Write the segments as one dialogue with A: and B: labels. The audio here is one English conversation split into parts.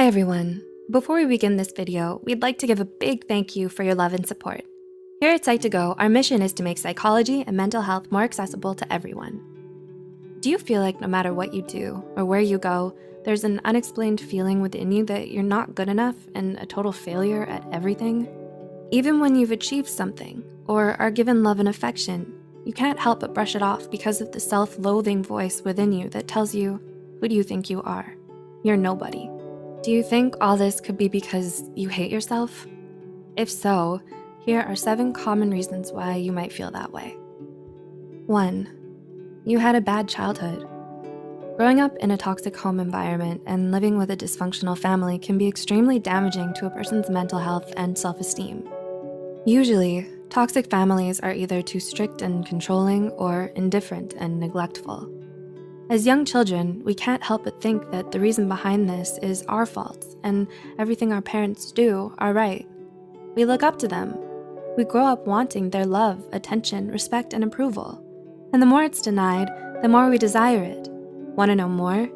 A: Hi everyone. Before we begin this video, we'd like to give a big thank you for your love and support. Here at Psych2Go, our mission is to make psychology and mental health more accessible to everyone. Do you feel like no matter what you do or where you go, there's an unexplained feeling within you that you're not good enough and a total failure at everything? Even when you've achieved something or are given love and affection, you can't help but brush it off because of the self-loathing voice within you that tells you, who do you think you are? You're nobody. Do you think all this could be because you hate yourself? If so, here are 7 common reasons why you might feel that way. 1. You had a bad childhood. Growing up in a toxic home environment and living with a dysfunctional family can be extremely damaging to a person's mental health and self-esteem. Usually, toxic families are either too strict and controlling or indifferent and neglectful. As young children, we can't help but think that the reason behind this is our faults and everything our parents do are right. We look up to them. We grow up wanting their love, attention, respect, and approval. And the more it's denied, the more we desire it. Want to know more?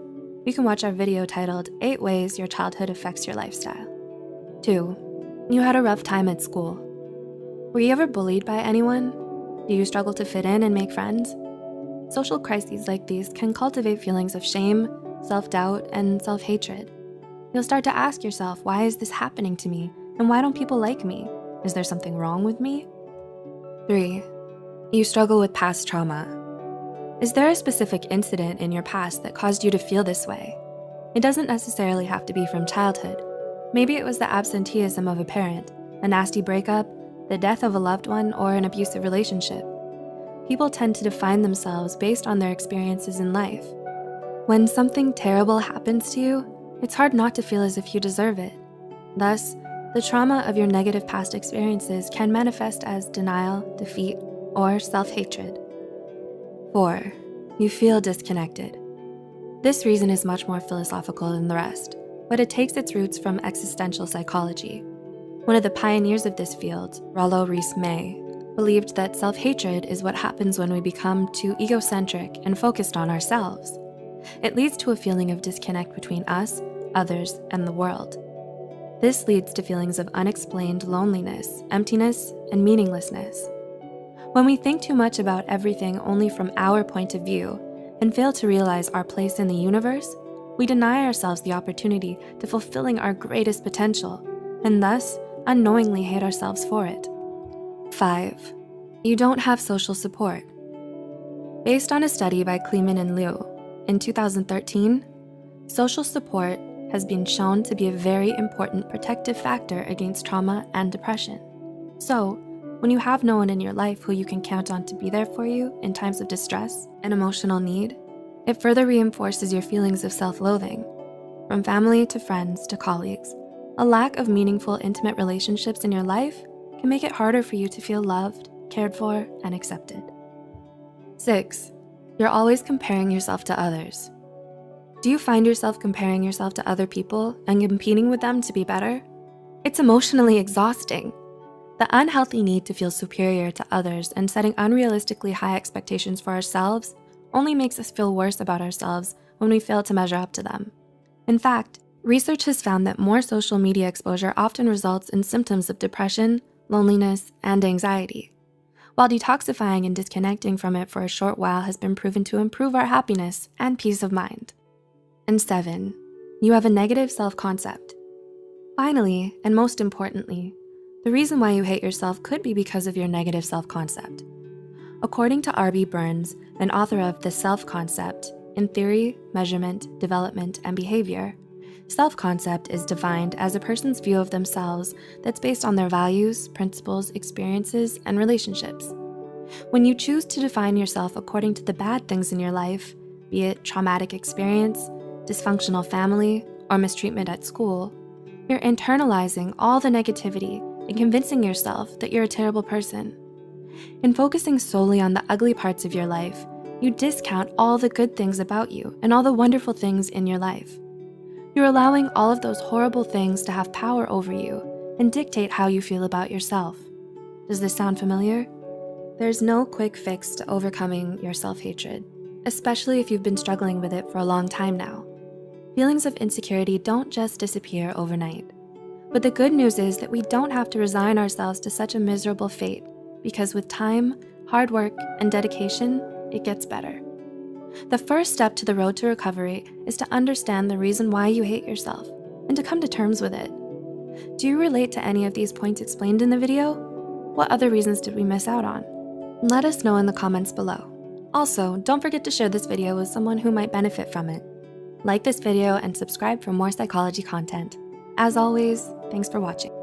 A: You can watch our video titled 8 Ways Your Childhood Affects Your Lifestyle. 2. You had a rough time at school. Were you ever bullied by anyone? Do you struggle to fit in and make friends? Social crises like these can cultivate feelings of shame, self-doubt, and self-hatred. You'll start to ask yourself, why is this happening to me? And why don't people like me? Is there something wrong with me? 3. You struggle with past trauma. Is there a specific incident in your past that caused you to feel this way? It doesn't necessarily have to be from childhood. Maybe it was the absenteeism of a parent, a nasty breakup, the death of a loved one, or an abusive relationship. People tend to define themselves based on their experiences in life. When something terrible happens to you, it's hard not to feel as if you deserve it. Thus, the trauma of your negative past experiences can manifest as denial, defeat, or self-hatred. 4. You feel disconnected. This reason is much more philosophical than the rest, but it takes its roots from existential psychology. One of the pioneers of this field, Rollo Rees-May, believed that self-hatred is what happens when we become too egocentric and focused on ourselves. It leads to a feeling of disconnect between us, others, and the world. This leads to feelings of unexplained loneliness, emptiness, and meaninglessness. When we think too much about everything only from our point of view and fail to realize our place in the universe, we deny ourselves the opportunity to fulfilling our greatest potential, and thus unknowingly hate ourselves for it. 5. You don't have social support. Based on a study by Kleeman and Liu in 2013, social support has been shown to be a very important protective factor against trauma and depression. So, when you have no one in your life who you can count on to be there for you in times of distress and emotional need, it further reinforces your feelings of self-loathing. From family to friends to colleagues, a lack of meaningful, intimate relationships in your life can make it harder for you to feel loved, cared for, and accepted. 6. You're always comparing yourself to others. Do you find yourself comparing yourself to other people and competing with them to be better? It's emotionally exhausting. The unhealthy need to feel superior to others and setting unrealistically high expectations for ourselves only makes us feel worse about ourselves when we fail to measure up to them. In fact, research has found that more social media exposure often results in symptoms of depression, loneliness, and anxiety, while detoxifying and disconnecting from it for a short while has been proven to improve our happiness and peace of mind. And 7, you have a negative self-concept. Finally, and most importantly, the reason why you hate yourself could be because of your negative self-concept. According to R.B. Burns, an author of The Self-Concept in Theory, Measurement, Development, and Behavior, self-concept is defined as a person's view of themselves that's based on their values, principles, experiences, and relationships. When you choose to define yourself according to the bad things in your life, be it traumatic experience, dysfunctional family, or mistreatment at school, you're internalizing all the negativity and convincing yourself that you're a terrible person. In focusing solely on the ugly parts of your life, you discount all the good things about you and all the wonderful things in your life. You're allowing all of those horrible things to have power over you and dictate how you feel about yourself. Does this sound familiar? There's no quick fix to overcoming your self-hatred, especially if you've been struggling with it for a long time now. Feelings of insecurity don't just disappear overnight. But the good news is that we don't have to resign ourselves to such a miserable fate, because with time, hard work, and dedication, it gets better. The first step to the road to recovery is to understand the reason why you hate yourself and to come to terms with it. Do you relate to any of these points explained in the video? What other reasons did we miss out on? Let us know in the comments below. Also, don't forget to share this video with someone who might benefit from it. Like this video and subscribe for more psychology content. As always, thanks for watching.